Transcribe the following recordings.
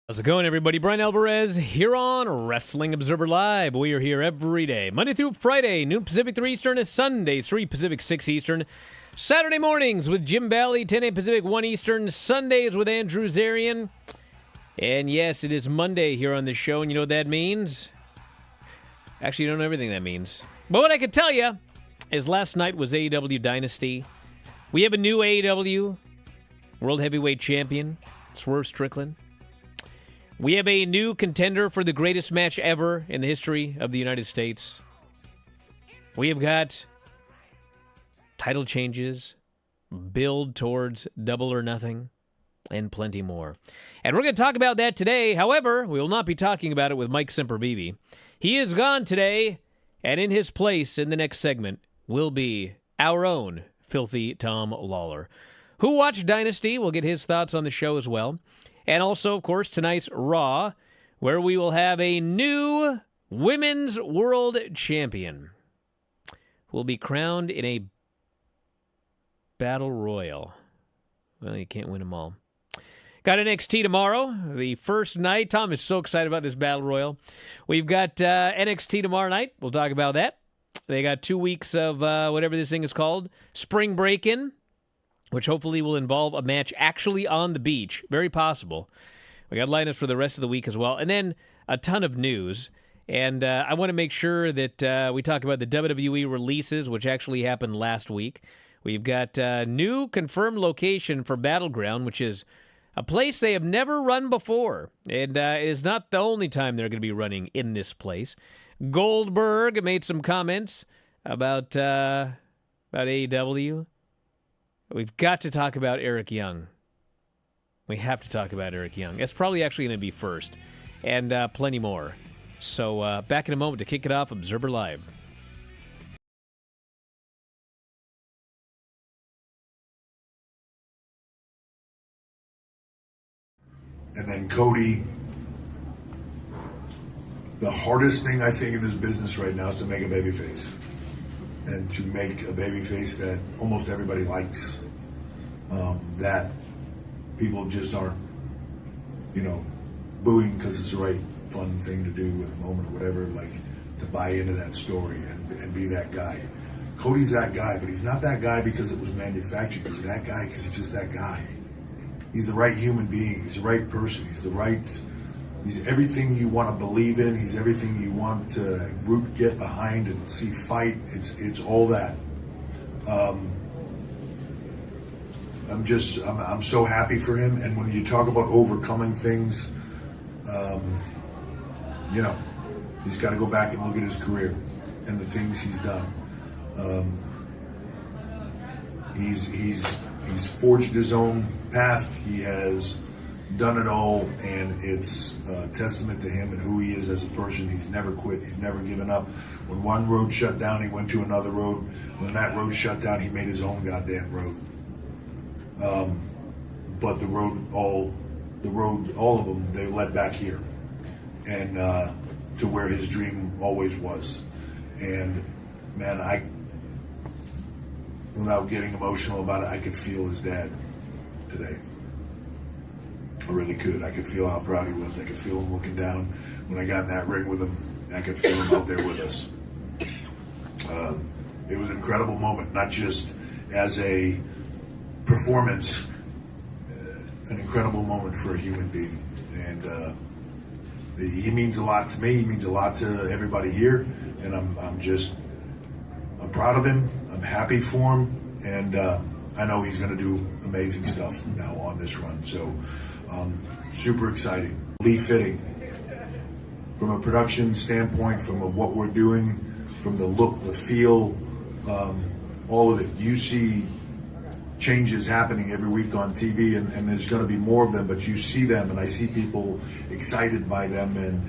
How's it going, everybody? Bryan Alvarez here on Wrestling Observer Live. We are here every day, Monday through Friday, noon Pacific, 3 Eastern, Sundays, 3 Pacific, 6 Eastern. Saturday mornings with Jim Valley, 10 a.m. Pacific, 1 Eastern. Sundays with Andrew Zarian. And yes, it is Monday here on the show, and you know what that means? Actually, you don't know everything that means. But what I can tell you is last night was AEW Dynasty. We have a new AEW World Heavyweight Champion, Swerve Strickland. We have a new contender for the greatest match ever in the history of the United States. We have got title changes, build towards Double or Nothing, and plenty more. And we're going to talk about that today. However, we will not be talking about it with Mike Sempervive. He is gone today, and in his place in the next segment will be our own Filthy Tom Lawlor, who watched Dynasty. We'll get his thoughts on the show as well. And also, of course, tonight's Raw, where we will have a new Women's World Champion who will be crowned in a Battle Royal. Well, you can't win them all. Got NXT tomorrow, the first night. Tom is so excited about this Battle Royal. We've got NXT tomorrow night. We'll talk about that. They got 2 weeks of whatever this thing is called, spring break-in, which hopefully will involve a match actually on the beach. Very possible. We got lineups for the rest of the week as well. And then a ton of news. And I want to make sure that we talk about the WWE releases, which actually happened last week. We've got a new confirmed location for Battleground, which is a place they have never run before. And it is not the only time they're going to be running in this place. Goldberg made some comments about AEW. We've got to talk about Eric Young. We have to talk about Eric Young. That's probably actually going to be first. And plenty more. So back in a moment to kick it off, Observer Live. And then Cody, the hardest thing I think in this business right now is to make a babyface. And to make a babyface that almost everybody likes. That people just aren't, booing because it's the right fun thing to do at the moment or whatever, like to buy into that story and be that guy. Cody's that guy, but he's not that guy because it was manufactured. He's that guy because he's just that guy. He's the right human being. He's the right person. He's everything you want to believe in. He's everything you want to get behind and see fight. It's all that. I'm so happy for him. And when you talk about overcoming things, he's got to go back and look at his career and the things he's done. He's forged his own path. He has done it all, and it's a testament to him and who he is as a person. He's never quit. He's never given up. When one road shut down, he went to another road. When that road shut down, he made his own goddamn road. But all of them, they led back here, and to where his dream always was. And man, without getting emotional about it, I could feel his dad today. I really could. I could feel how proud he was. I could feel him looking down when I got in that ring with him. I could feel him out there with us. It was an incredible moment, not just as a performance, an incredible moment for a human being. And he means a lot to me. He means a lot to everybody here. And I'm proud of him. I'm happy for him. And I know he's going to do amazing stuff now on this run. So super exciting. Lee Fitting, from a production standpoint, from what we're doing, from the look, the feel, all of it. You see changes happening every week on TV, and there's going to be more of them, but you see them, and I see people excited by them and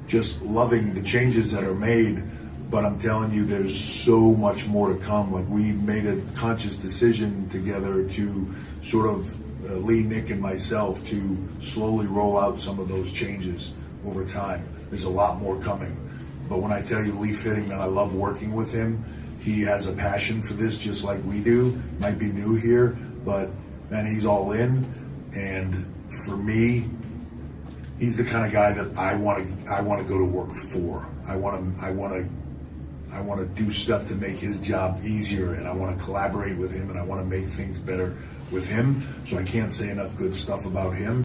just loving the changes that are made. But I'm telling you, there's so much more to come. Like, we made a conscious decision together to sort of Lee, Nick, and myself to slowly roll out some of those changes over time. There's a lot more coming. But when I tell you Lee Fitting, man, I love working with him. He has a passion for this just like we do. Might be new here, but man, he's all in. And for me, he's the kind of guy that I want to go to work for. I want to do stuff to make his job easier, and I want to collaborate with him, and I want to make things better with him. So I can't say enough good stuff about him.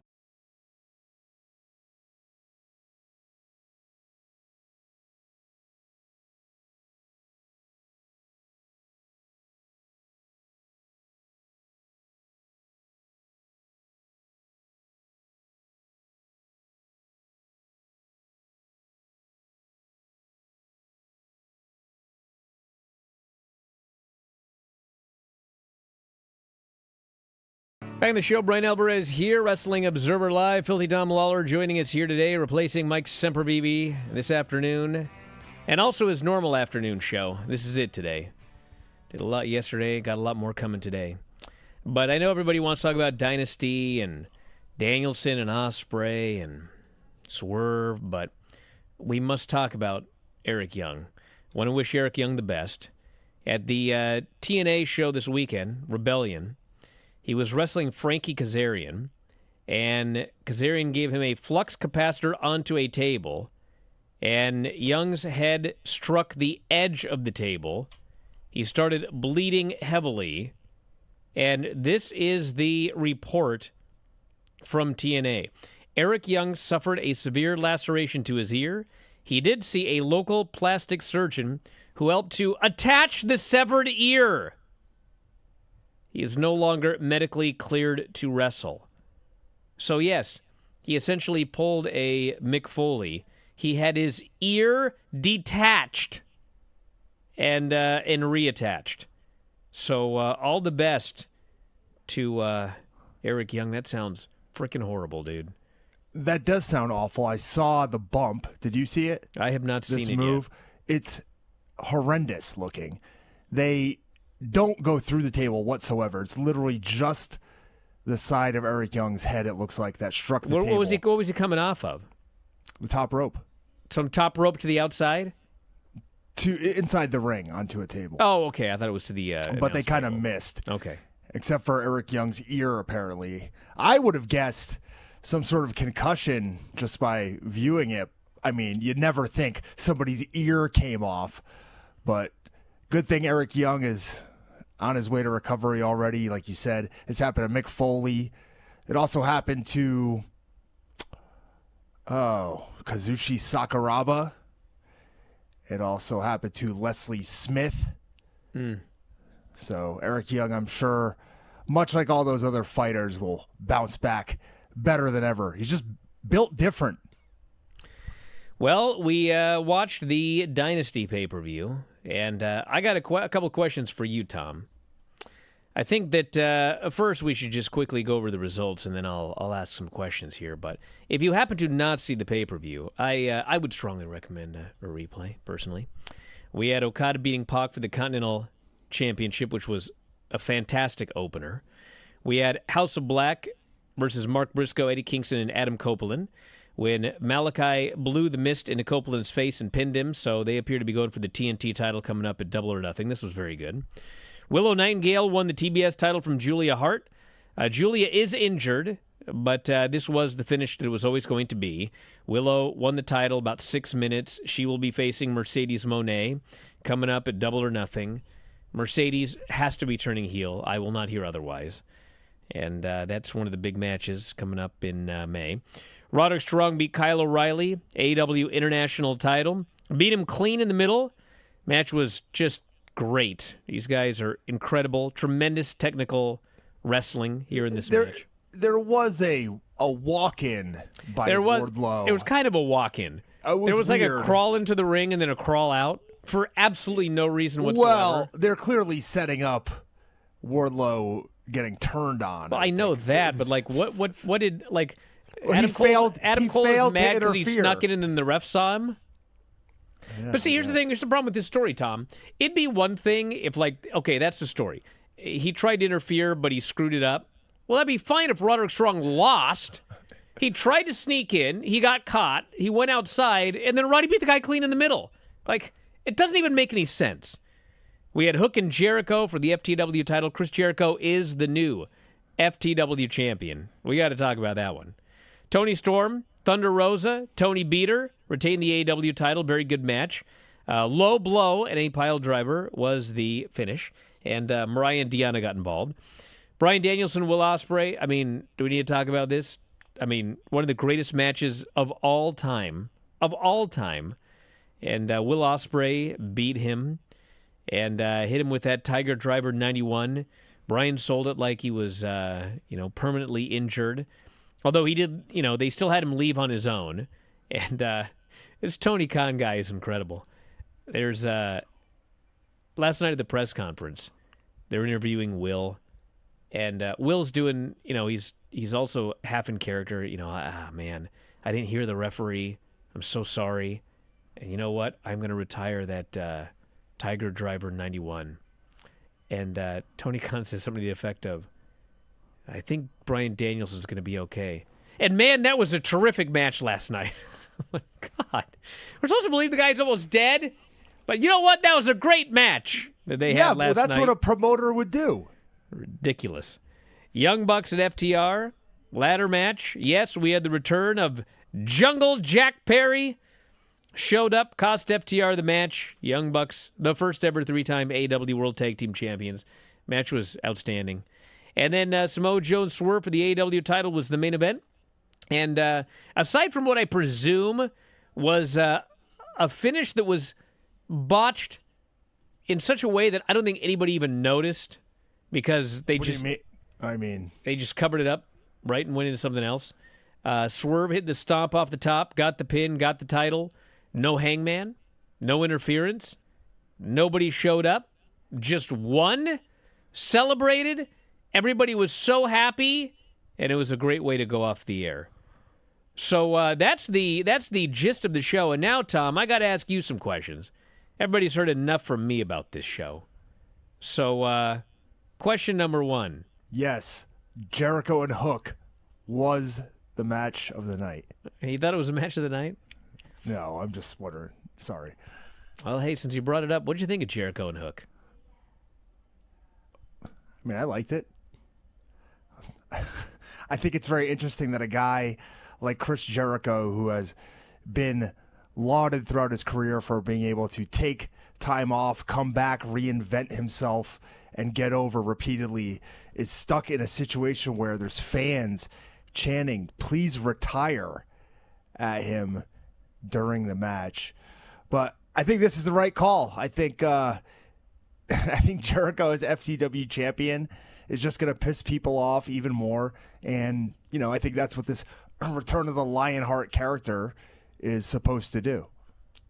Back in the show, Bryan Alvarez here, Wrestling Observer Live. Filthy Tom Lawlor joining us here today, replacing Mike Sempervive this afternoon, and also his normal afternoon show. This is it today. Did a lot yesterday, got a lot more coming today. But I know everybody wants to talk about Dynasty and Danielson and Osprey and Swerve, but we must talk about Eric Young. Want to wish Eric Young the best. At the TNA show this weekend, Rebellion, he was wrestling Frankie Kazarian, and Kazarian gave him a flux capacitor onto a table, and Young's head struck the edge of the table. He started bleeding heavily, and this is the report from TNA. Eric Young suffered a severe laceration to his ear. He did see a local plastic surgeon who helped to attach the severed ear. He is no longer medically cleared to wrestle. So yes, he essentially pulled a Mick Foley. He had his ear detached and reattached. So all the best to Eric Young. That sounds freaking horrible, dude. That does sound awful. I saw the bump. Did you see it? I have not seen this it move. Yet. It's horrendous looking. They don't go through the table whatsoever. It's literally just the side of Eric Young's head, it looks like, that struck the table. What was he coming off of? The top rope. Some top rope to the outside? To inside the ring onto a table. Oh, okay. I thought it was to the but they kind of missed. Okay. Except for Eric Young's ear, apparently. I would have guessed some sort of concussion just by viewing it. I mean, you'd never think somebody's ear came off. But good thing Eric Young is on his way to recovery already. Like you said, it's happened to Mick Foley. It also happened to, Kazuchi Sakuraba. It also happened to Leslie Smith. So Eric Young, I'm sure, much like all those other fighters, will bounce back better than ever. He's just built different. Well, we watched the Dynasty pay-per-view, and I got a couple questions for you, Tom. I think that first we should just quickly go over the results, and then I'll ask some questions here. But if you happen to not see the pay-per-view, I would strongly recommend a replay, personally. We had Okada beating Pac for the Continental Championship, which was a fantastic opener. We had House of Black versus Mark Briscoe, Eddie Kingston, and Adam Copeland, when Malachi blew the mist into Copeland's face and pinned him, so they appear to be going for the TNT title coming up at Double or Nothing. This was very good. Willow Nightingale won the TBS title from Julia Hart. Julia is injured, but this was the finish that it was always going to be. Willow won the title about 6 minutes. She will be facing Mercedes Moné coming up at Double or Nothing. Mercedes has to be turning heel. I will not hear otherwise. And that's one of the big matches coming up in May. Roderick Strong beat Kyle O'Reilly, AEW International title. Beat him clean in the middle. Match was just great. These guys are incredible. Tremendous technical wrestling here in this match. There was a walk-in by Wardlow. It was kind of a walk-in. There was weird. like a crawl into the ring and then a crawl out for absolutely no reason whatsoever. Well, they're clearly setting up Wardlow getting turned on. Well, I know that, but like, what did like? Adam Cole is mad because he snuck in and then the ref saw him. Yeah, but see, here's the thing. Here's the problem with this story, Tom. It'd be one thing if, like, okay, that's the story. He tried to interfere, but he screwed it up. Well, that'd be fine if Roderick Strong lost. He tried to sneak in. He got caught. He went outside, and then Roddy beat the guy clean in the middle. Like, it doesn't even make any sense. We had Hook and Jericho for the FTW title. Chris Jericho is the new FTW champion. We got to talk about that one. Tony Storm, Thunder Rosa, Tony Beater retained the AEW title. Very good match. Low blow and a pile driver was the finish. And Mariah and Deanna got involved. Bryan Danielson, Will Osprey. I mean, do we need to talk about this? I mean, one of the greatest matches of all time. Of all time. And Will Osprey beat him and hit him with that Tiger Driver 91. Bryan sold it like he was, permanently injured. Although he did, they still had him leave on his own. And this Tony Khan guy is incredible. There's, last night at the press conference, they were interviewing Will. And Will's doing, he's also half in character. Man, I didn't hear the referee. I'm so sorry. And you know what? I'm going to retire that Tiger Driver 91. And Tony Khan says something to the effect of, I think Bryan Danielson's going to be okay. And man, that was a terrific match last night. Oh my God. We're supposed to believe the guy's almost dead. But you know what? That was a great match that they had last night. Yeah, that's what a promoter would do. Ridiculous. Young Bucks and FTR. Ladder match. Yes, we had the return of Jungle Jack Perry. Showed up, cost FTR the match. Young Bucks, the first ever 3-time AEW World Tag Team Champions. Match was outstanding. And then Samoa Joe's swerve for the AEW title was the main event. And aside from what I presume was a finish that was botched in such a way that I don't think anybody even noticed because they What just... do you mean? I mean... They just covered it up, right, and went into something else. Swerve hit the stomp off the top, got the pin, got the title. No hangman, no interference. Nobody showed up. Just won, celebrated. Everybody was so happy, and it was a great way to go off the air. So that's the gist of the show. And now, Tom, I got to ask you some questions. Everybody's heard enough from me about this show. So question number one. Yes, Jericho and Hook was the match of the night. You thought it was a match of the night? No, I'm just wondering. Sorry. Well, hey, since you brought it up, what did you think of Jericho and Hook? I mean, I liked it. I think it's very interesting that a guy like Chris Jericho, who has been lauded throughout his career for being able to take time off, come back, reinvent himself, and get over repeatedly, is stuck in a situation where there's fans chanting, "Please retire," at him during the match. But I think this is the right call. I think Jericho as FTW champion is just going to piss people off even more. And, I think that's what this Return of the Lionheart character is supposed to do.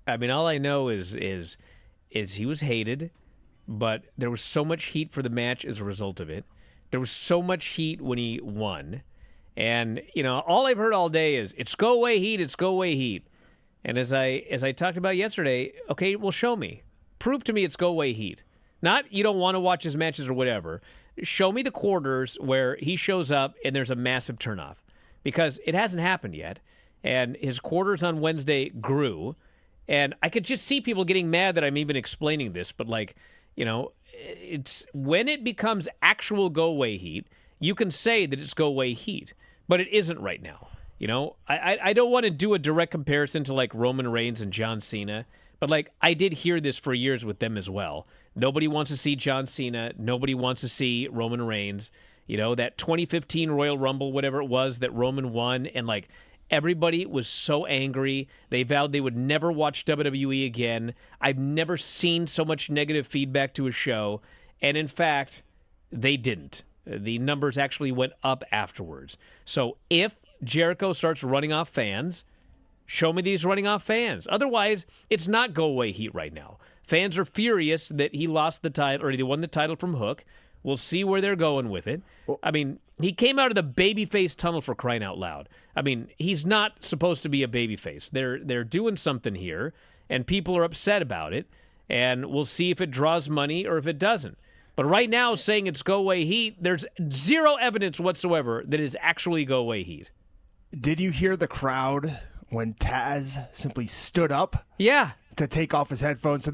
I mean, all I know is he was hated, but there was so much heat for the match as a result of it. There was so much heat when he won. And, all I've heard all day is, it's go away heat, it's go away heat. And as I talked about yesterday, okay, well, show me. Prove to me it's go away heat. Not you don't want to watch his matches or whatever. Show me the quarters where he shows up and there's a massive turnoff. Because it hasn't happened yet. And his quarters on Wednesday grew. And I could just see people getting mad that I'm even explaining this. But, it's when it becomes actual go away heat, you can say that it's go away heat. But it isn't right now. I don't want to do a direct comparison to like Roman Reigns and John Cena, but I did hear this for years with them as well. Nobody wants to see John Cena. Nobody wants to see Roman Reigns. That 2015 Royal Rumble, whatever it was that Roman won, and everybody was so angry. They vowed they would never watch WWE again. I've never seen so much negative feedback to a show, and in fact, they didn't. The numbers actually went up afterwards. So if Jericho starts running off fans, show me these running off fans. Otherwise, it's not go-away heat right now. Fans are furious that he lost the title, or he won the title from Hook. We'll see where they're going with it. I mean, he came out of the babyface tunnel for crying out loud. I mean, he's not supposed to be a babyface. They're doing something here, and people are upset about it, and we'll see if it draws money or if it doesn't. But right now, saying it's go-away heat, there's zero evidence whatsoever that it's actually go-away heat. Did you hear the crowd when Taz simply stood up? Yeah. To take off his headphones. So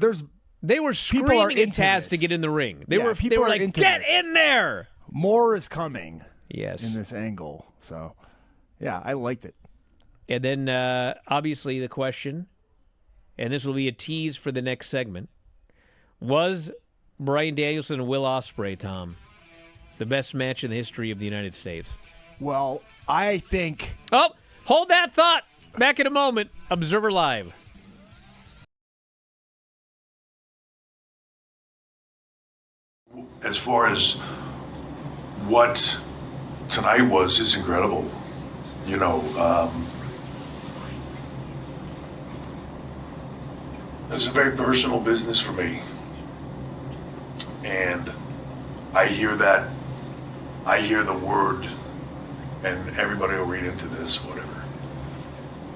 they were screaming at Taz to get in the ring. They were like, get in there. More is coming. Yes. In this angle. So Yeah, I liked it. And then, obviously, the question, and this will be a tease for the next segment, was Bryan Danielson and Will Osprey, Tom, the best match in the history of the United States? Well, I think... Oh, hold that thought. Back in a moment. Observer Live. As far as what tonight was, just incredible. You know, it's a very personal business for me. And I hear that, I hear the word, and everybody will read into this, whatever.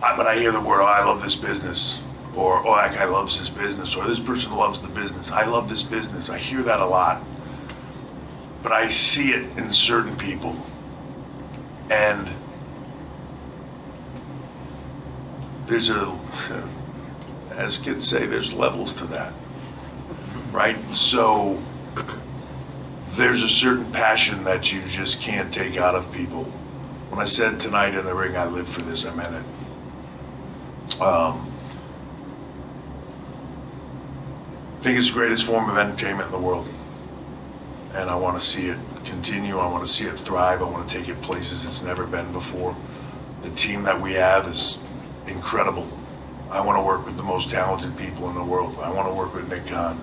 But I hear the word, oh, I love this business, or oh, that guy loves this business, or this person loves the business. I love this business. I hear that a lot. But I see it in certain people. And there's as kids say, there's levels to that, right? So there's a certain passion that you just can't take out of people. When I said tonight in the ring, I live for this, I meant it. I think it's the greatest form of entertainment in the world. And I want to see it continue. I want to see it thrive. I want to take it places it's never been before. The team that we have is incredible. I want to work with the most talented people in the world. I want to work with Nick Khan.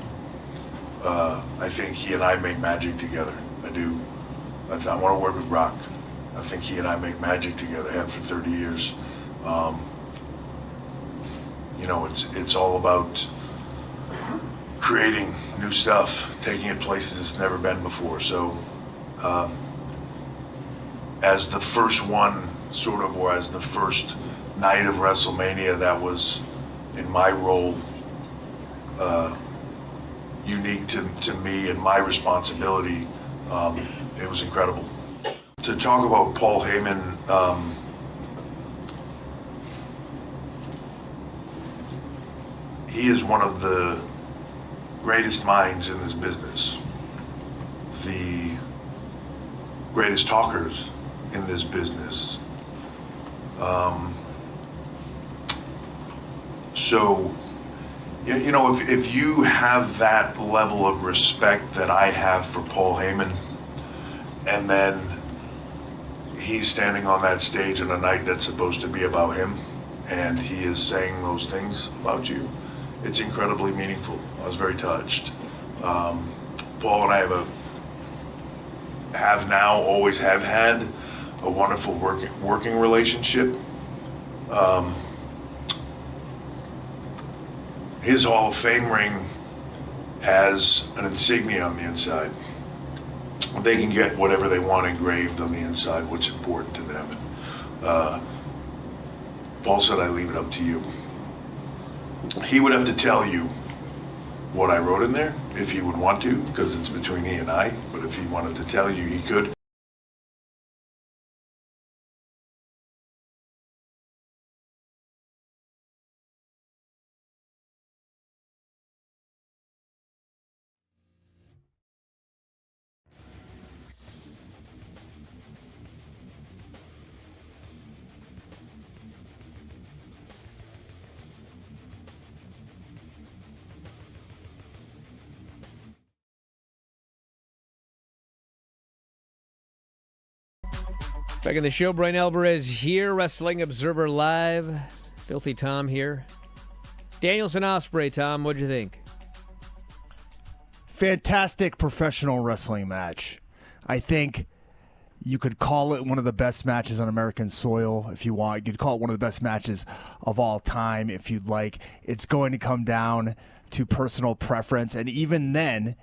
I think he and I make magic together. I do. I want to work with Rock. I think he and I make magic together. Have for 30 years. You know, it's all about creating new stuff, taking it places it's never been before. So, as the first one, sort of, or as the first night of WrestleMania, that was in my role, unique to me and my responsibility. It was incredible. To talk about Paul Heyman, he is one of the greatest minds in this business, the greatest talkers in this business. So, you know, if you have that level of respect that I have for Paul Heyman, and then he's standing on that stage on a night that's supposed to be about him, and he is saying those things about you, it's incredibly meaningful. I was very touched. Paul and I have now, always have had, a wonderful working relationship. His Hall of Fame ring has an insignia on the inside. They can get whatever they want engraved on the inside, what's important to them. Paul said, I leave it up to you. He would have to tell you what I wrote in there, if he would want to, because it's between he and I, but if he wanted to tell you, he could. Back in the show, Bryan Alvarez here, Wrestling Observer Live. Filthy Tom here. Danielson Osprey, Tom, what'd you think? Fantastic professional wrestling match. I think you could call it one of the best matches on American soil if you want. You could call it one of the best matches of all time if you'd like. It's going to come down to personal preference. And even then,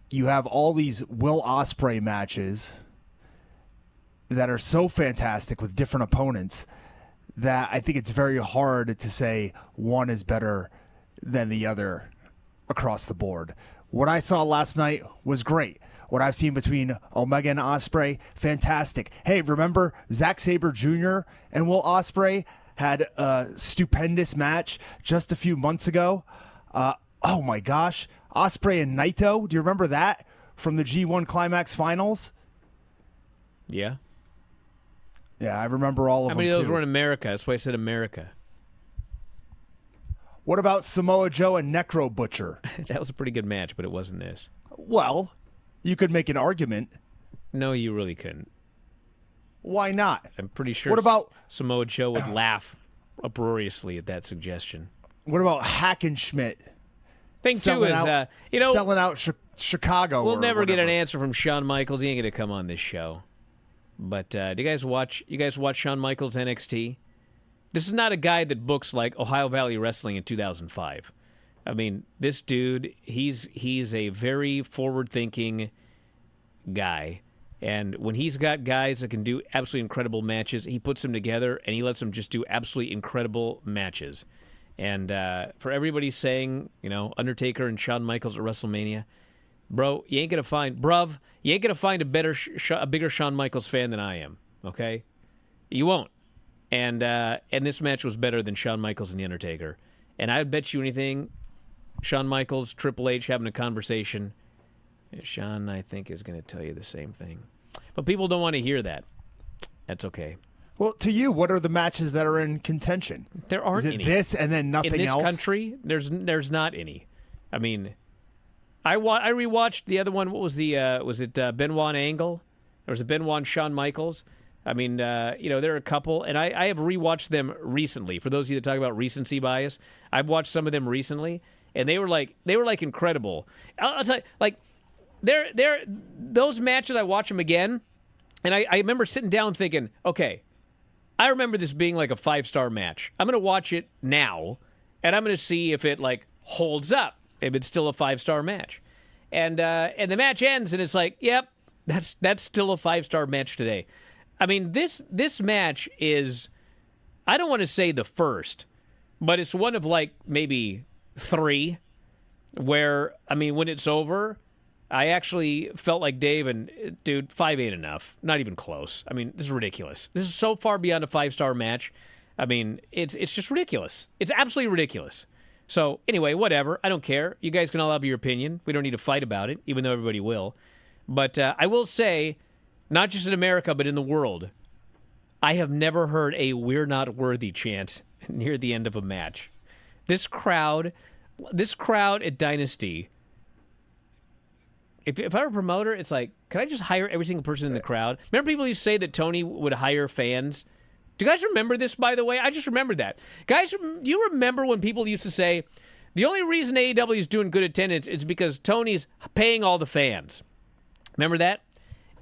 you have all these Will Osprey matches that are so fantastic with different opponents that I think it's very hard to say one is better than the other across the board. What I saw last night was great. What I've seen between Omega and Osprey, fantastic. Hey, remember Zack Sabre Jr. and Will Osprey had a stupendous match just a few months ago? Oh my gosh. Osprey and Naito, do you remember that from the G1 Climax Finals? Yeah. Yeah, I remember all of them, How many of those too. were in America? That's why I said America. What about Samoa Joe and Necro Butcher? That was a pretty good match, but it wasn't this. Well, you could make an argument. No, you really couldn't. Why not? I'm pretty sure What about Samoa Joe would laugh uproariously at that suggestion. what about Hackenschmidt? Thing too is, selling out Chicago. we'll or never get an whatever. answer from Shawn Michaels. He ain't gonna come on this show. But do you guys watch Shawn Michaels NXT? This is not a guy that books like Ohio Valley Wrestling in 2005. I mean, this dude, he's a very forward-thinking guy. And when he's got guys that can do absolutely incredible matches, he puts them together and he lets them just do absolutely incredible matches. And for everybody saying, Undertaker and Shawn Michaels at WrestleMania, bro, you ain't gonna find a better, a bigger Shawn Michaels fan than I am. Okay, you won't. And this match was better than Shawn Michaels and the Undertaker. And I would bet you anything, Shawn Michaels, Triple H having a conversation. Shawn, I think, is going to tell you the same thing. But people don't want to hear that. That's okay. Well, to you, what are the matches that are in contention? There aren't Is it any. this and then nothing in this else? country, there's not any. I mean, I rewatched the other one. What was was it Benoit and Angle? There was a Benoit and Shawn Michaels. I mean, there are a couple, and I have rewatched them recently. For those of you that talk about recency bias, I've watched some of them recently, and they were like incredible. I'll tell you, those matches. I watch them again, and I remember sitting down thinking, okay, I remember this being like a 5-star match. I'm going to watch it now, and I'm going to see if it holds up, if it's still a 5-star match. And the match ends, and it's like, yep, that's still a 5-star match today. I mean, this match is, I don't want to say the first, but it's one of maybe 3 where, I mean, when it's over, I actually felt like Dave and, dude, 5 ain't enough. Not even close. I mean, this is ridiculous. This is so far beyond a 5-star match. I mean, it's just ridiculous. It's absolutely ridiculous. So, anyway, whatever. I don't care. You guys can all have your opinion. We don't need to fight about it, even though everybody will. But I will say, not just in America, but in the world, I have never heard a "we're not worthy" chant near the end of a match. This crowd at Dynasty, if I were a promoter, it's like, can I just hire every single person in the crowd? Remember people used to say that Tony would hire fans? Do you guys remember this, by the way? I just remembered that. Guys, do you remember when people used to say, the only reason AEW is doing good attendance is because Tony's paying all the fans? Remember that?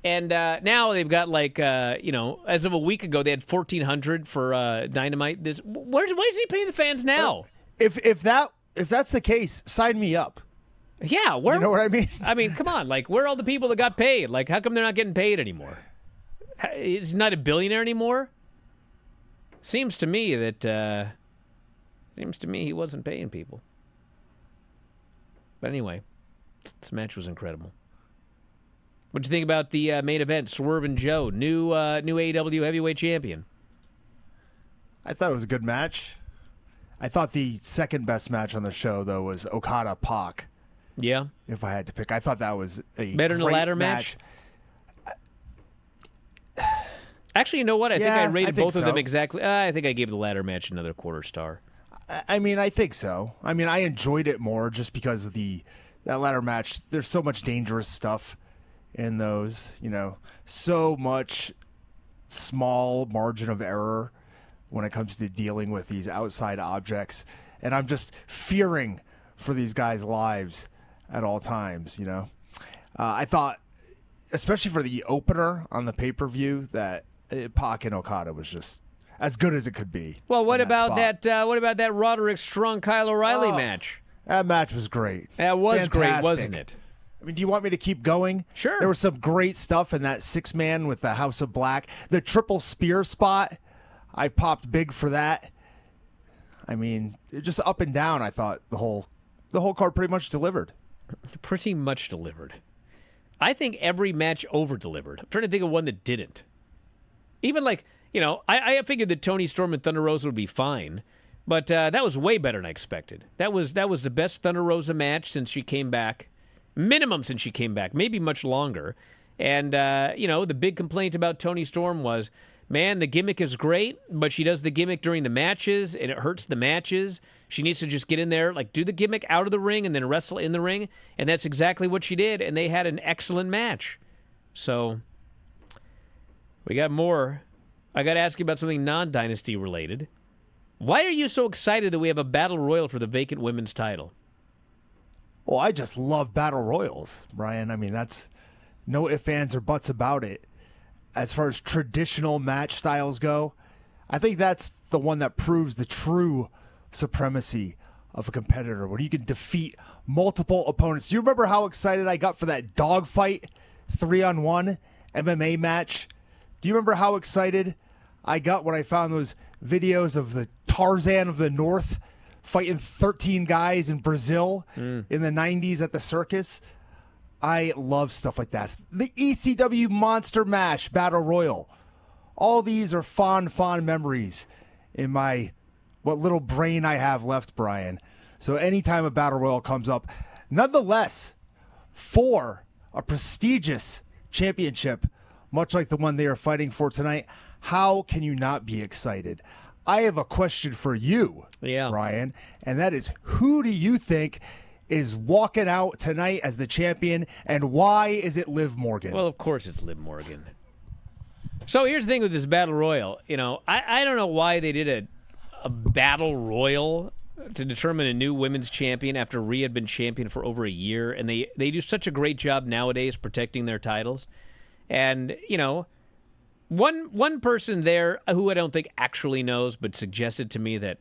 And now they've got as of a week ago, they had 1,400 for Dynamite. Why is he paying the fans now? If that's the case, sign me up. Yeah, You know what I mean? I mean, come on. Where are all the people that got paid? How come they're not getting paid anymore? He's not a billionaire anymore? Seems to me he wasn't paying people. But anyway, this match was incredible. What'd you think about the main event? Swerve and Joe, new AEW Heavyweight Champion. I thought it was a good match. I thought the second best match on the show, though, was Okada-Pac. Yeah? If I had to pick. I thought that was a Better than the great ladder match? Actually, you know what? I think I rated both of them exactly. I think I gave the ladder match another quarter star. I mean, I think so. I mean, I enjoyed it more just because of that ladder match. There's so much dangerous stuff in those, so much small margin of error when it comes to dealing with these outside objects. And I'm just fearing for these guys' lives at all times, I thought, especially for the opener on the pay-per-view, that Pac and Okada was just as good as it could be. Well, what about that Roderick Strong Kyle O'Reilly match? That match was great. That was Fantastic. great, wasn't it? I mean, do you want me to keep going? Sure. There was some great stuff in that 6-man with the House of Black. The triple spear spot, I popped big for that. I mean, just up and down, I thought the whole card pretty much delivered. Pretty much delivered. I think every match over-delivered. I'm trying to think of one that didn't. Even I figured that Toni Storm and Thunder Rosa would be fine, but that was way better than I expected. That was the best Thunder Rosa match since she came back. Minimum since she came back, maybe much longer. And, the big complaint about Toni Storm was, man, the gimmick is great, but she does the gimmick during the matches, and it hurts the matches. She needs to just get in there, like do the gimmick out of the ring and then wrestle in the ring, and that's exactly what she did, and they had an excellent match. So we got more. I got to ask you about something non-Dynasty related. Why are you so excited that we have a battle royal for the vacant women's title? Well, I just love battle royals, Brian. I mean, that's no ifs, ands, or buts about it. As far as traditional match styles go, I think that's the one that proves the true supremacy of a competitor, when you can defeat multiple opponents. Do you remember how excited I got for that dogfight 3-on-1 MMA match? Do you remember how excited I got when I found those videos of the Tarzan of the North fighting 13 guys in Brazil in the 90s at the circus? I love stuff like that. The ECW Monster Mash Battle Royal. All these are fond memories in what little brain I have left, Brian. So anytime a Battle Royal comes up, nonetheless, for a prestigious championship, much like the one they are fighting for tonight, how can you not be excited? I have a question for you, Brian, and that is, who do you think is walking out tonight as the champion, and why is it Liv Morgan? Well, of course it's Liv Morgan. So here's the thing with this Battle Royal. I don't know why they did a Battle Royal to determine a new women's champion after Rhea had been champion for over a year, and they do such a great job nowadays protecting their titles. And, one person there who I don't think actually knows but suggested to me that,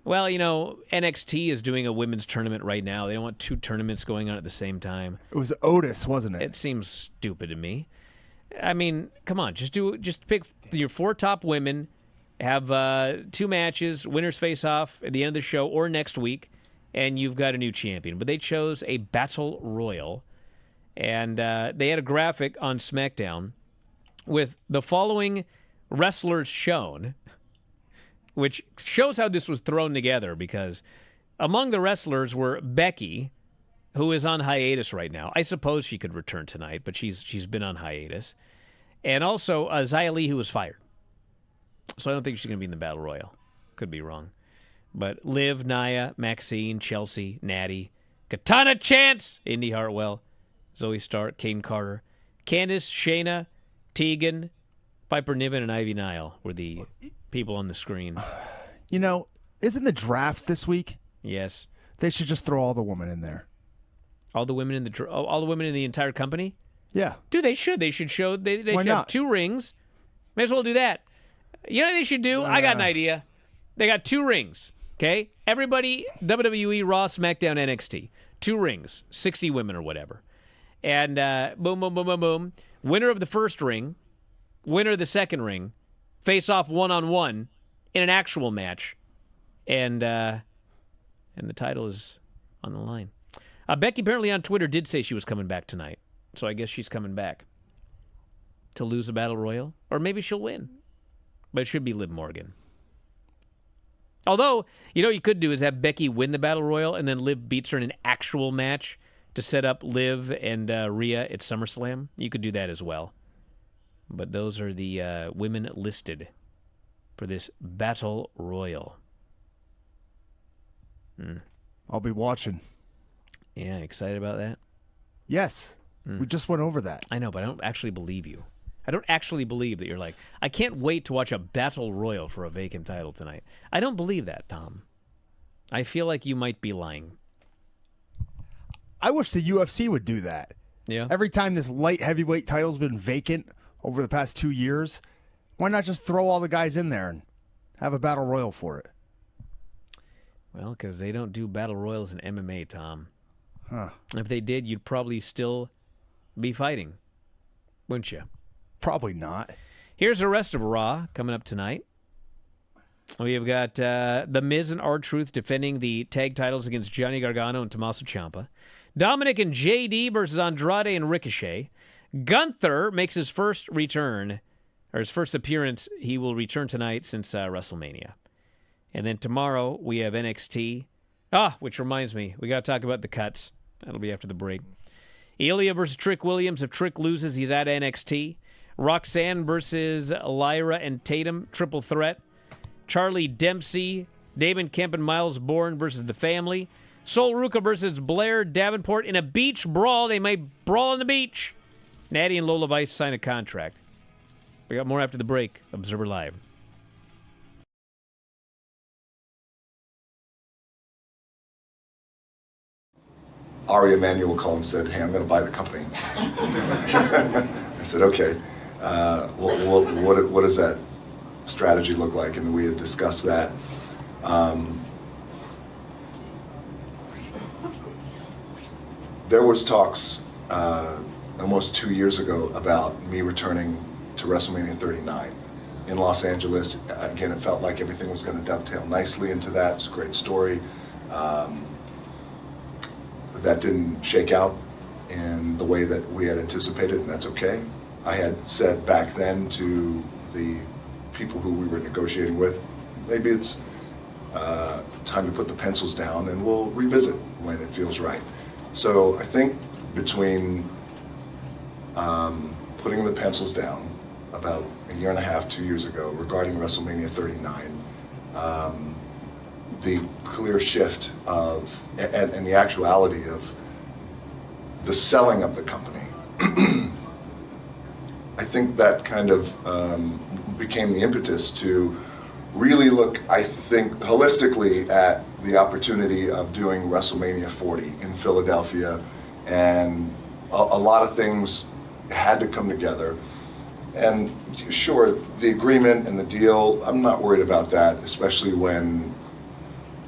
well, NXT is doing a women's tournament right now. They don't want two tournaments going on at the same time. It was Otis, wasn't it? It seems stupid to me. I mean, come on, just pick your 4 top women, have 2 matches, winners face off at the end of the show or next week, and you've got a new champion. But they chose a Battle Royal, and they had a graphic on SmackDown with the following wrestlers shown, which shows how this was thrown together, because among the wrestlers were Becky, who is on hiatus right now. I suppose she could return tonight, but she's been on hiatus. And also Xia Li, who was fired. So I don't think she's going to be in the Battle Royal. Could be wrong. But Liv, Nia, Maxine, Chelsea, Natty, Katana Chance, Indy Hartwell, Zoe Stark, Kane Carter, Candice, Shayna, Tegan, Piper Niven, and Ivy Nile were the people on the screen. Isn't the draft this week? Yes. They should just throw all the women in there. All the women in the entire company? Yeah. Dude, they should. They should show. They Why should not? have 2 rings. May as well do that. You know what they should do? I got an idea. They got 2 rings. Okay, everybody, WWE, Raw, SmackDown, NXT, 2 rings, 60 women or whatever, and boom, boom, boom, boom, boom. Winner of the first ring, winner of the second ring, face off 1-on-1 in an actual match, and the title is on the line. Becky apparently on Twitter did say she was coming back tonight, so I guess she's coming back to lose a Battle Royal, or maybe she'll win, but it should be Liv Morgan. Although, what you could do is have Becky win the Battle Royal, and then Liv beats her in an actual match to set up Liv and Rhea at SummerSlam. You could do that as well. But those are the women listed for this Battle Royal. I'll be watching. Yeah, excited about that? Yes. We just went over that. I know, but I don't actually believe you. I don't actually believe that you're like, I can't wait to watch a Battle Royal for a vacant title tonight. I don't believe that, Tom. I feel like you might be lying. I wish the UFC would do that. Yeah. Every time this light heavyweight title's been vacant over the past 2 years, why not just throw all the guys in there and have a Battle Royal for it? Well, because they don't do Battle Royals in MMA, Tom. Huh. If they did, you'd probably still be fighting, wouldn't you? Probably not. Here's the rest of Raw coming up tonight. We have got The Miz and R-Truth defending the tag titles against Johnny Gargano and Tommaso Ciampa. Dominic and JD versus Andrade and Ricochet. Gunther makes his first return, or his first appearance. He will return tonight since WrestleMania. And then tomorrow we have NXT. Which reminds me, we got to talk about the cuts. That'll be after the break. Ilya versus Trick Williams. If Trick loses, he's at NXT. Roxanne versus Lyra and Tatum, triple threat. Charlie Dempsey, Damon Kemp and Miles Bourne versus The Family. Sol Ruca versus Blair Davenport in a beach brawl. They might brawl on the beach. Natty and Lola Vice sign a contract. We got more after the break. Observer Live. Ari Emanuel called and said, "Hey, I'm going to buy the company." I said, "Okay. What does that strategy look like?" And we had discussed that. There was talks almost 2 years ago about me returning to WrestleMania 39 in Los Angeles. Again, it felt like everything was going to dovetail nicely into that. It's a great story. That didn't shake out in the way that we had anticipated, and that's okay. I had said back then to the people who we were negotiating with, maybe it's time to put the pencils down and we'll revisit when it feels right. So I think between putting the pencils down about a year and a half, 2 years ago regarding WrestleMania 39, the clear shift of, and the actuality of the selling of the company, I think that kind of became the impetus to really look, I think, holistically at the opportunity of doing WrestleMania 40 in Philadelphia. And a lot of things had to come together. And sure, the agreement and the deal, I'm not worried about that, especially when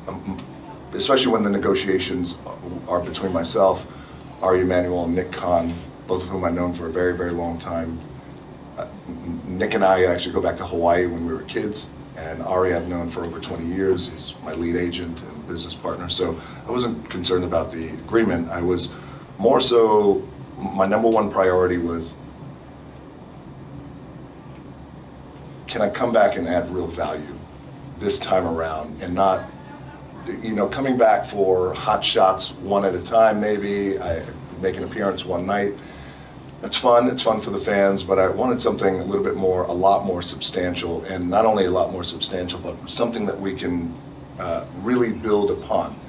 the negotiations are between myself, Ari Emanuel, and Nick Khan, both of whom I've known for a very, very long time. Nick and I actually go back to Hawaii when we were kids, and Ari I've known for over 20 years. He's my lead agent and business partner, so I wasn't concerned about the agreement. I was more so, my number one priority was, can I come back and add real value this time around, and not, coming back for hot shots one at a time. Maybe I make an appearance one night. That's fun. It's fun for the fans, but I wanted something a lot more substantial, and not only a lot more substantial, but something that we can really build upon.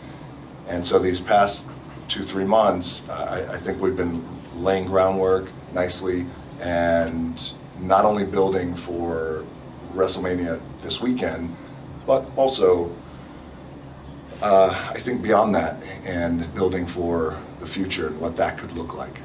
And so these past 2-3 months, I think we've been laying groundwork nicely, and not only building for WrestleMania this weekend, but also I think beyond that, and building for the future and what that could look like.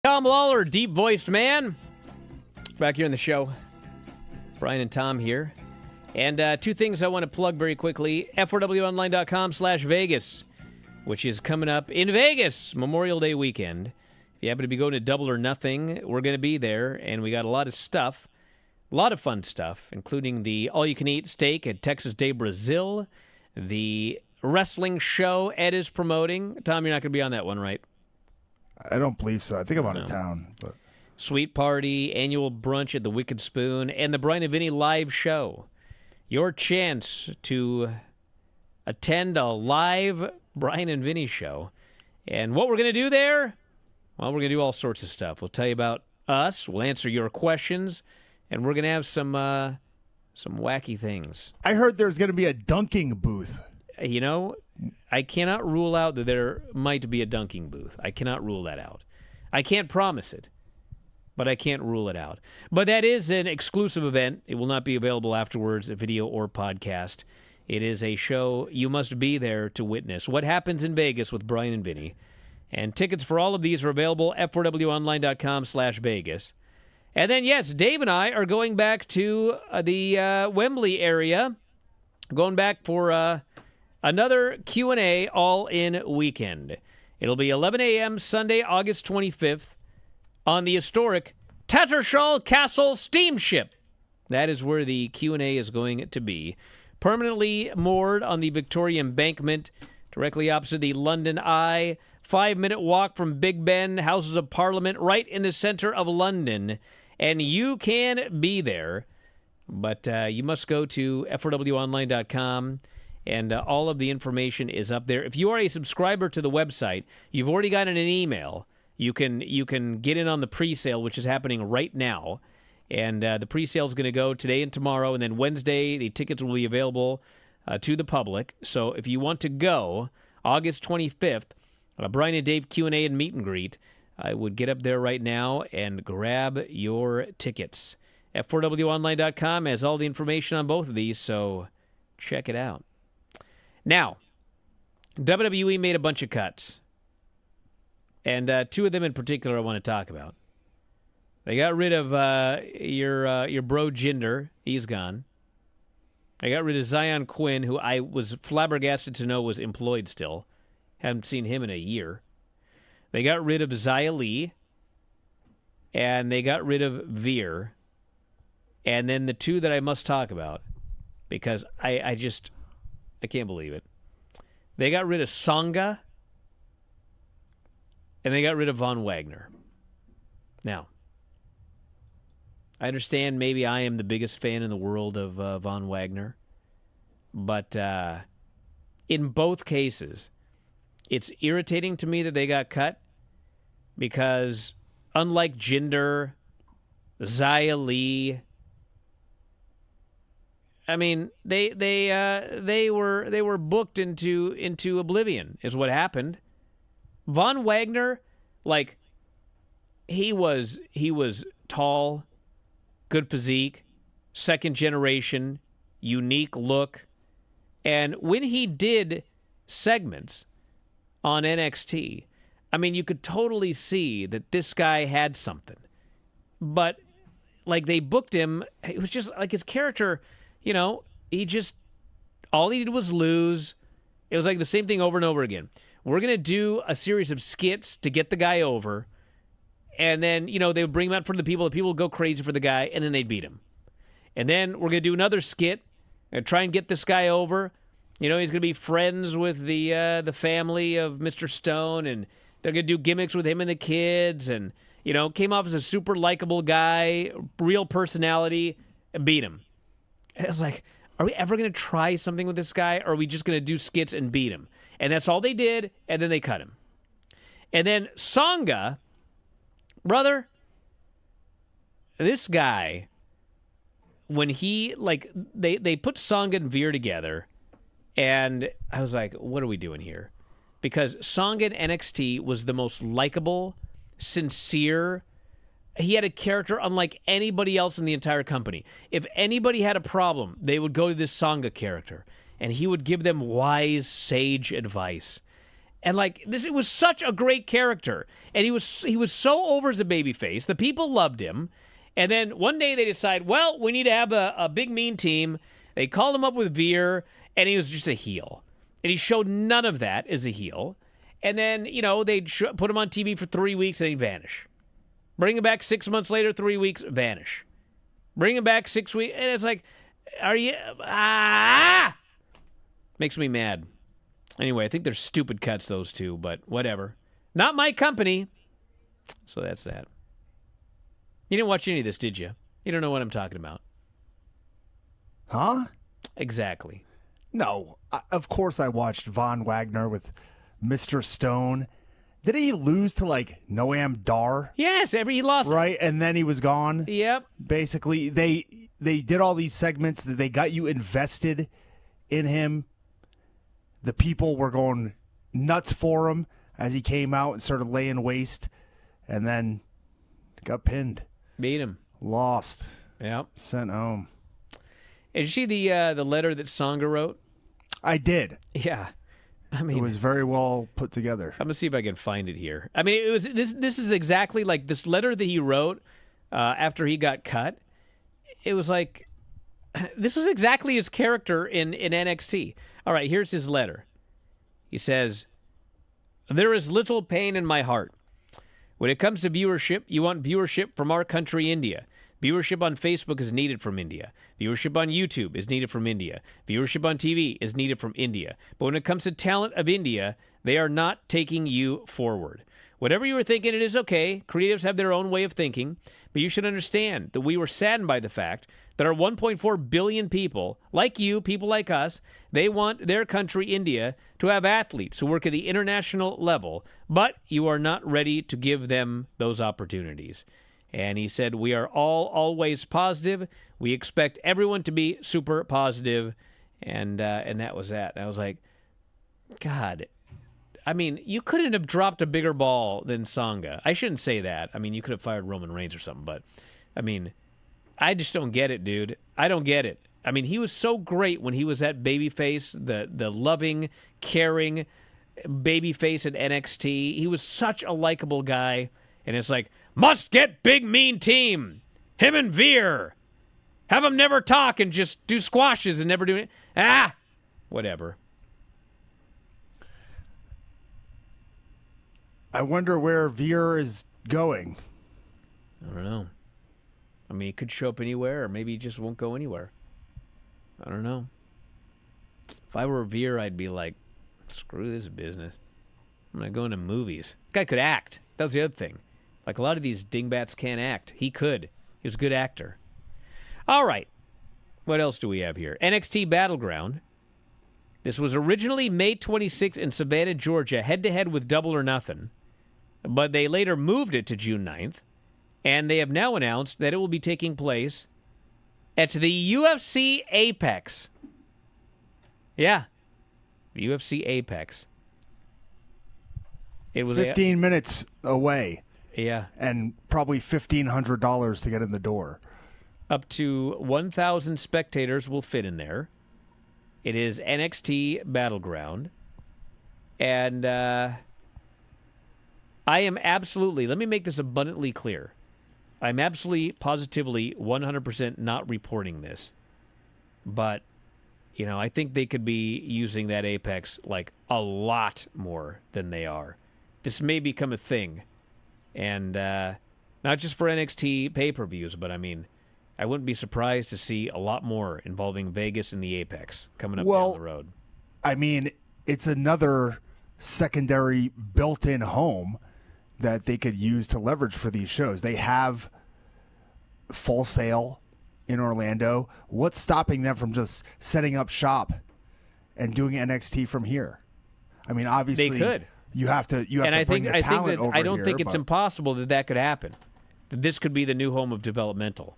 Tom Lawlor, deep-voiced man. Back here in the show. Bryan and Tom here. And two things I want to plug very quickly. F4WOnline.com/Vegas, which is coming up in Vegas, Memorial Day weekend. If you happen to be going to Double or Nothing, we're going to be there, and we got a lot of stuff. A lot of fun stuff, including the all-you-can-eat steak at Texas Day Brazil, the wrestling show Ed is promoting. Tom, you're not going to be on that one, right? I don't believe so. I think I'm out of town. But Sweet Party, annual brunch at the Wicked Spoon, and the Bryan and Vinny live show. Your chance to attend a live Bryan and Vinny show. And what we're going to do there? Well, we're going to do all sorts of stuff. We'll tell you about us. We'll answer your questions. And we're going to have some wacky things. I heard there's going to be a dunking booth. You know, I cannot rule out that there might be a dunking booth. I cannot rule that out. I can't promise it, but I can't rule it out. But that is an exclusive event. It will not be available afterwards, a video or podcast. It is a show you must be there to witness. What happens in Vegas with Bryan and Vinny. And tickets for all of these are available at f4wonline.com/Vegas. And then, yes, Dave and I are going back to the Wembley area, going back for another Q&A all-in weekend. It'll be 11 a.m. Sunday, August 25th, on the historic Tattershall Castle steamship. That is where the Q&A is going to be. Permanently moored on the Victoria Embankment, directly opposite the London Eye. 5-minute walk from Big Ben, Houses of Parliament, right in the center of London. And you can be there, but you must go to f4wonline.com, and all of the information is up there. If you are a subscriber to the website, you've already gotten an email. You can get in on the pre-sale, which is happening right now. And the pre-sale is going to go today and tomorrow, and then Wednesday the tickets will be available to the public. So if you want to go, August 25th, Bryan and Dave Q&A and meet and greet, I would get up there right now and grab your tickets. F4wonline.com has all the information on both of these, so check it out. Now, WWE made a bunch of cuts, and two of them in particular I want to talk about. They got rid of your bro Jinder. He's gone. They got rid of Zion Quinn, who I was flabbergasted to know was employed still. Haven't seen him in a year. They got rid of Xia Li, and they got rid of Veer. And then the two that I must talk about, because I can't believe it. They got rid of Sangha, and they got rid of Von Wagner. Now, I understand maybe I am the biggest fan in the world of Von Wagner, but in both cases, it's irritating to me that they got cut because unlike Jinder, Xia Li, I mean, they were booked into oblivion is what happened. Von Wagner, like, he was tall, good physique, second generation, unique look, and when he did segments on NXT, I mean, you could totally see that this guy had something. But, like, they booked him, it was just, like, his character, you know, all he did was lose. It was like the same thing over and over again. We're going to do a series of skits to get the guy over, and then, you know, they would bring him out for the people would go crazy for the guy, and then they'd beat him. And then we're going to do another skit and try and get this guy over. You know, he's going to be friends with the family of Mr. Stone, and they're going to do gimmicks with him and the kids, and, you know, came off as a super likable guy, real personality, and beat him. And I was like, are we ever going to try something with this guy, or are we just going to do skits and beat him? And that's all they did, and then they cut him. And then Sangha, brother, this guy, when he, like, they put Sangha and Veer together, and I was like, what are we doing here? Because Sangha in NXT was the most likable, sincere. He had a character unlike anybody else in the entire company. If anybody had a problem, they would go to this Sangha character, and he would give them wise, sage advice. And, like, this, it was such a great character. And he was so over as a babyface. The people loved him. And then one day they decide, well, we need to have a big mean team. They called him up with Veer, and he was just a heel. And he showed none of that as a heel. And then, you know, they'd put him on TV for 3 weeks, and he'd vanish. Bring him back 6 months later, 3 weeks, vanish. Bring him back 6 weeks, and it's like, are you... Makes me mad. Anyway, I think they're stupid cuts, those two, but whatever. Not my company. So that's that. You didn't watch any of this, did you? You don't know what I'm talking about. Huh? Exactly. No. Of course I watched Von Wagner with Mr. Stone. Did he lose to, like, Noam Dar? Yes, he lost. Right, and then he was gone? Yep. Basically, they did all these segments that they got you invested in him. The people were going nuts for him as he came out and started laying waste, and then got pinned. Beat him. Lost. Yep. Sent home. And did you see the letter that Sangha wrote? I did. Yeah. I mean, It was very well put together. I'm gonna see if I can find it here. I mean, it was this is exactly like this letter that he wrote after he got cut. It was like this was exactly his character in NXT. All right, here's his letter. He says, "There is little pain in my heart. When it comes to viewership, you want viewership from our country, India. Viewership on Facebook is needed from India. Viewership on YouTube is needed from India. Viewership on TV is needed from India. But when it comes to talent of India, they are not taking you forward. Whatever you were thinking, it is okay. Creatives have their own way of thinking. But you should understand that we were saddened by the fact that our 1.4 billion people, like you, people like us, they want their country, India, to have athletes who work at the international level, but you are not ready to give them those opportunities." And he said, "We are all always positive. We expect everyone to be super positive." And that was that. And I was like, God, I mean, you couldn't have dropped a bigger ball than Sangha. I shouldn't say that. I mean, you could have fired Roman Reigns or something, but I mean, I just don't get it, dude. I don't get it. I mean, he was so great when he was that babyface, the loving, caring babyface at NXT. He was such a likable guy. And it's like, must get big mean team. Him and Veer. Have them never talk and just do squashes and never do it. Whatever. I wonder where Veer is going. I don't know. I mean, he could show up anywhere, or maybe he just won't go anywhere. I don't know. If I were Veer, I'd be like, screw this business. I'm going to go into movies. Guy could act. That was the other thing. Like, a lot of these dingbats can't act. He could. He was a good actor. All right. What else do we have here? NXT Battleground. This was originally May 26th in Savannah, Georgia, head-to-head with Double or Nothing. But they later moved it to June 9th. And they have now announced that it will be taking place at the UFC Apex. Yeah. The UFC Apex. It was 15 minutes away. Yeah. And probably $1,500 to get in the door. Up to 1,000 spectators will fit in there. It is NXT Battleground. And I am absolutely, let me make this abundantly clear. I'm absolutely, positively, 100% not reporting this. But, you know, I think they could be using that Apex like a lot more than they are. This may become a thing. And not just for NXT pay-per-views, but I mean, I wouldn't be surprised to see a lot more involving Vegas and the Apex coming up down the road. I mean, it's another secondary built-in home that they could use to leverage for these shows. They have Full Sail in Orlando. What's stopping them from just setting up shop and doing NXT from here? I mean, obviously they could. You have to bring the talent over here. I don't think it's impossible that could happen. That this could be the new home of developmental.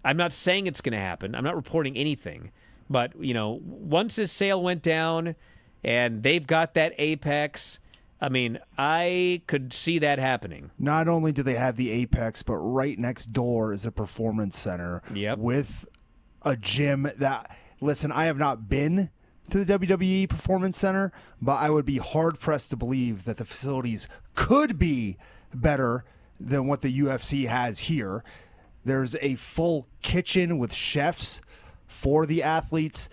I'm not saying it's going to happen. I'm not reporting anything. But, you know, once this sale went down and they've got that Apex, I mean, I could see that happening. Not only do they have the Apex, but right next door is a performance center with a gym that, listen, I have not been to the WWE Performance Center, but I would be hard-pressed to believe that the facilities could be better than what the UFC has here. There's a full kitchen with chefs for the athletes.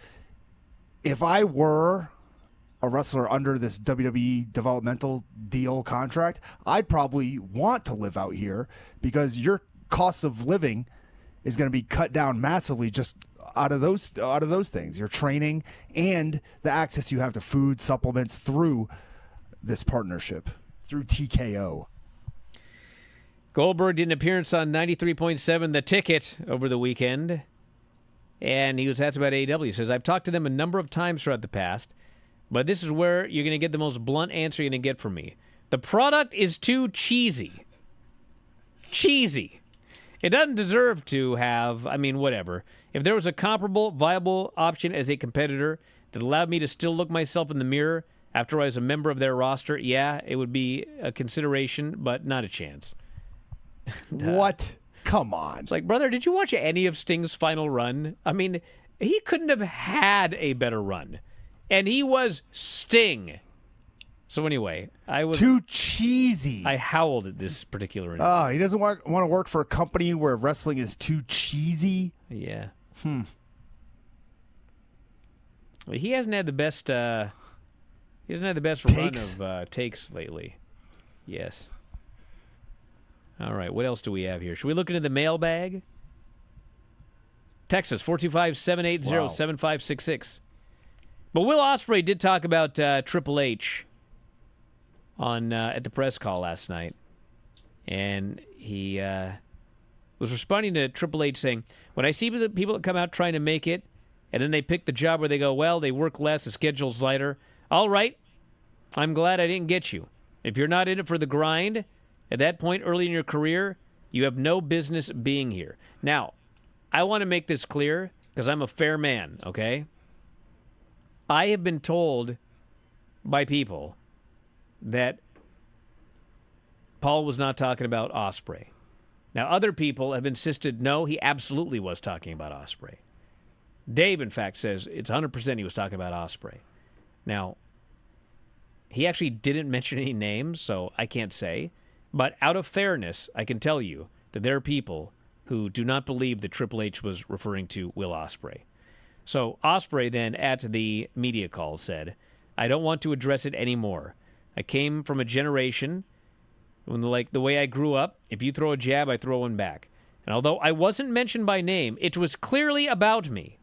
If I were a wrestler under this WWE developmental deal contract, I'd probably want to live out here because your cost of living is going to be cut down massively just out of those things. Your training and the access you have to food, supplements through this partnership, through TKO. Goldberg did an appearance on 93.7 The Ticket over the weekend, and he was asked about AEW. He says, I've talked to them a number of times throughout the past, but this is where you're going to get the most blunt answer you're going to get from me. The product is too cheesy. Cheesy. It doesn't deserve to have, I mean, whatever. If there was a comparable, viable option as a competitor that allowed me to still look myself in the mirror after I was a member of their roster, yeah, it would be a consideration, but not a chance. What? Come on. It's like, brother, did you watch any of Sting's final run? I mean, he couldn't have had a better run. And he was Sting. So anyway, I was too cheesy. I howled at this particular interview. Oh, he doesn't want to work for a company where wrestling is too cheesy. Yeah. Well, he hasn't had the best. He hasn't had the best Takes? run of takes lately. Yes. All right. What else do we have here? Should we look into the mailbag? Text us 425-780-7566. But Will Osprey did talk about Triple H on at the press call last night, and he was responding to Triple H saying, "When I see the people that come out trying to make it, and then they pick the job where they go, well, they work less, the schedule's lighter. All right, I'm glad I didn't get you. If you're not in it for the grind, at that point early in your career, you have no business being here." Now, I want to make this clear because I'm a fair man, okay? I have been told by people that Paul was not talking about Osprey. Now, other people have insisted, no, he absolutely was talking about Osprey. Dave, in fact, says it's 100% he was talking about Osprey. Now, he actually didn't mention any names, so I can't say. But out of fairness, I can tell you that there are people who do not believe that Triple H was referring to Will Osprey. So Osprey then, at the media call, said, "I don't want to address it anymore. I came from a generation when, like the way I grew up, if you throw a jab, I throw one back. And although I wasn't mentioned by name, it was clearly about me.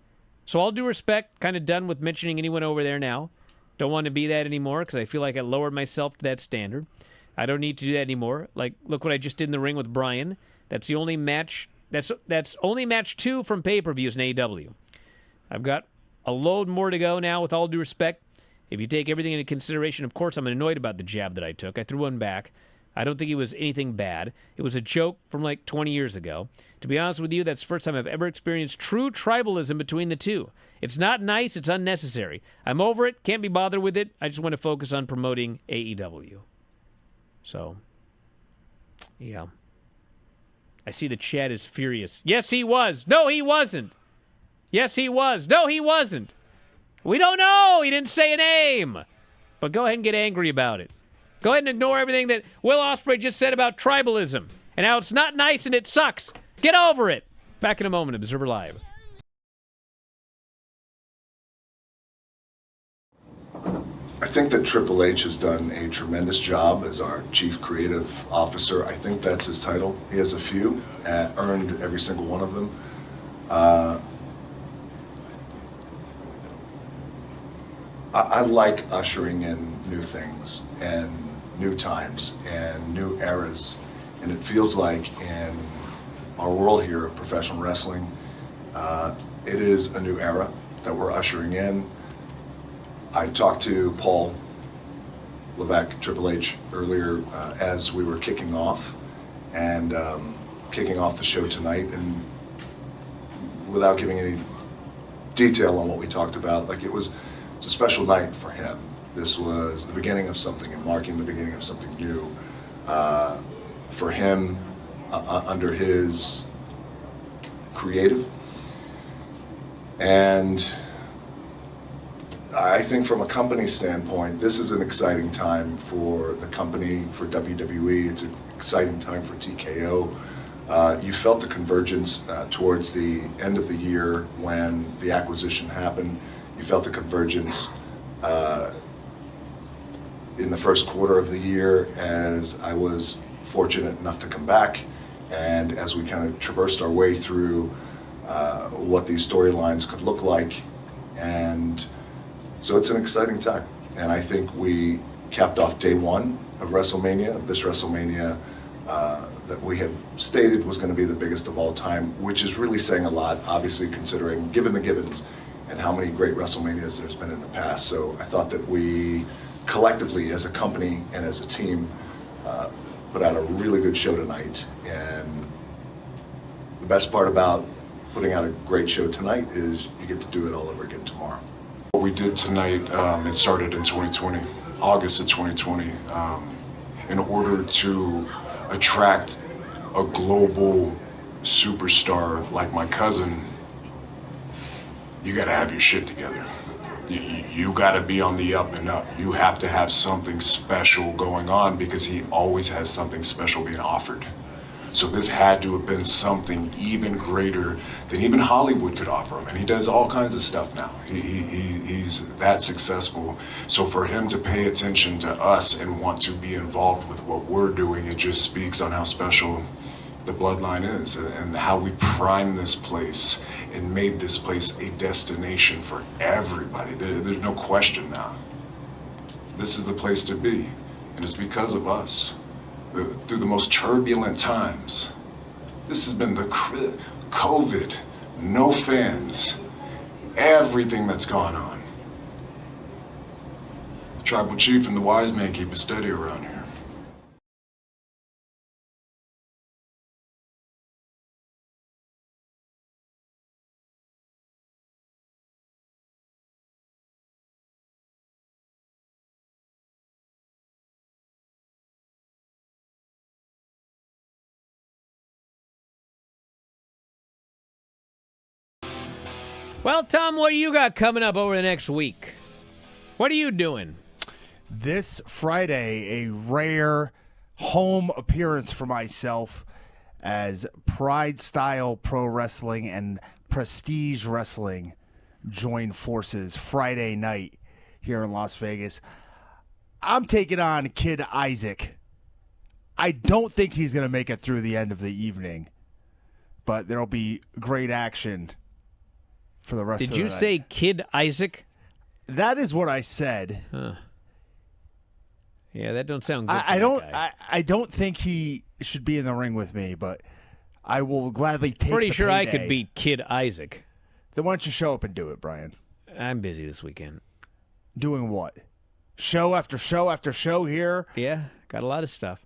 So all due respect, kind of done with mentioning anyone over there now. Don't want to be that anymore because I feel like I lowered myself to that standard. I don't need to do that anymore. Like, look what I just did in the ring with Bryan. That's the only match. That's only match 2 from pay-per-views in AEW. I've got a load more to go now, with all due respect. If you take everything into consideration, of course, I'm annoyed about the jab that I took. I threw one back. I don't think it was anything bad. It was a joke from like 20 years ago. To be honest with you, that's the first time I've ever experienced true tribalism between the two. It's not nice. It's unnecessary. I'm over it. Can't be bothered with it. I just want to focus on promoting AEW." So, yeah. I see the chat is furious. Yes, he was. No, he wasn't. Yes, he was. No, he wasn't. We don't know. He didn't say a name. But go ahead and get angry about it. Go ahead and ignore everything that Will Osprey just said about tribalism and how it's not nice and it sucks. Get over it. Back in a moment, Observer Live. I think that Triple H has done a tremendous job as our Chief Creative Officer. I think that's his title. He has a few, earned every single one of them. I like ushering in new things and new times and new eras. And it feels like in our world here of professional wrestling, it is a new era that we're ushering in. I talked to Paul Levesque, Triple H, earlier as we were kicking off the show tonight, and without giving any detail on what we talked about, like it's a special night for him. This was the beginning of something and marking the beginning of something new for him under his creative. And I think from a company standpoint, this is an exciting time for the company, for WWE. It's an exciting time for TKO. You felt the convergence towards the end of the year when the acquisition happened. You felt the convergence in the first quarter of the year as I was fortunate enough to come back, and as we kind of traversed our way through what these storylines could look like. And so it's an exciting time. And I think we capped off day one of WrestleMania, of this WrestleMania that we had stated was going to be the biggest of all time, which is really saying a lot, obviously, considering, given the givens and how many great WrestleManias there's been in the past. So I thought that we collectively, as a company and as a team, put out a really good show tonight. And the best part about putting out a great show tonight is you get to do it all over again tomorrow. What we did tonight, it started in 2020, August of 2020, in order to attract a global superstar like my cousin. You gotta have your shit together. You got to be on the up and up. You have to have something special going on because he always has something special being offered. So this had to have been something even greater than even Hollywood could offer him. And he does all kinds of stuff now. He's that successful. So for him to pay attention to us and want to be involved with what we're doing, it just speaks on how special the bloodline is and how we primed this place and made this place a destination for everybody. There's no question now. This is the place to be. And it's because of us. Through the most turbulent times. This has been the COVID, no fans, everything that's gone on. The tribal chief and the wise man keep it steady around here. Well, Tom, what do you got coming up over the next week? What are you doing? This Friday, a rare home appearance for myself as Pride Style Pro Wrestling and Prestige Wrestling join forces Friday night here in Las Vegas. I'm taking on Kid Isaac. I don't think he's going to make it through the end of the evening, but there'll be great action for the rest of the night. Did you say Kid Isaac? That is what I said. Huh. Yeah, that don't sound good. I don't think he should be in the ring with me, but I will gladly take Pretty the sure payday. I could beat Kid Isaac. Then why don't you show up and do it, Brian? I'm busy this weekend. Doing what? Show after show after show here? Yeah, got a lot of stuff.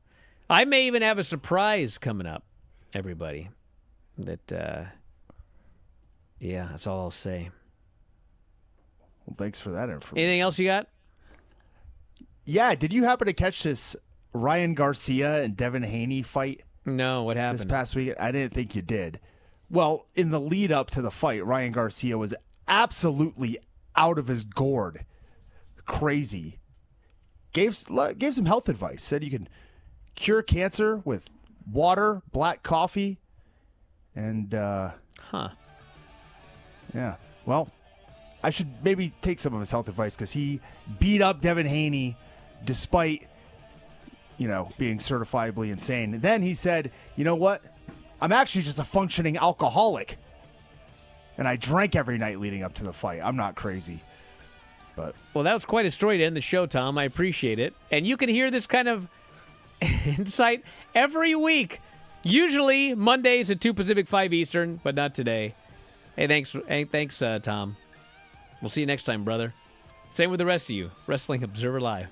I may even have a surprise coming up, everybody. Yeah, that's all I'll say. Well, thanks for that information. Anything else you got? Yeah, did you happen to catch this Ryan Garcia and Devin Haney fight No, what happened? this past weekend? I didn't think you did. Well, in the lead up to the fight, Ryan Garcia was absolutely out of his gourd. Crazy. Gave some health advice. Said you can cure cancer with water, black coffee, and yeah. Well, I should maybe take some of his health advice because he beat up Devin Haney despite, being certifiably insane. And then he said, you know what? I'm actually just a functioning alcoholic. And I drank every night leading up to the fight. I'm not crazy. Well, that was quite a story to end the show, Tom. I appreciate it. And you can hear this kind of insight every week. Usually Mondays at 2 Pacific, 5 Eastern, but not today. Hey, thanks, Tom. We'll see you next time, brother. Same with the rest of you. Wrestling Observer Live.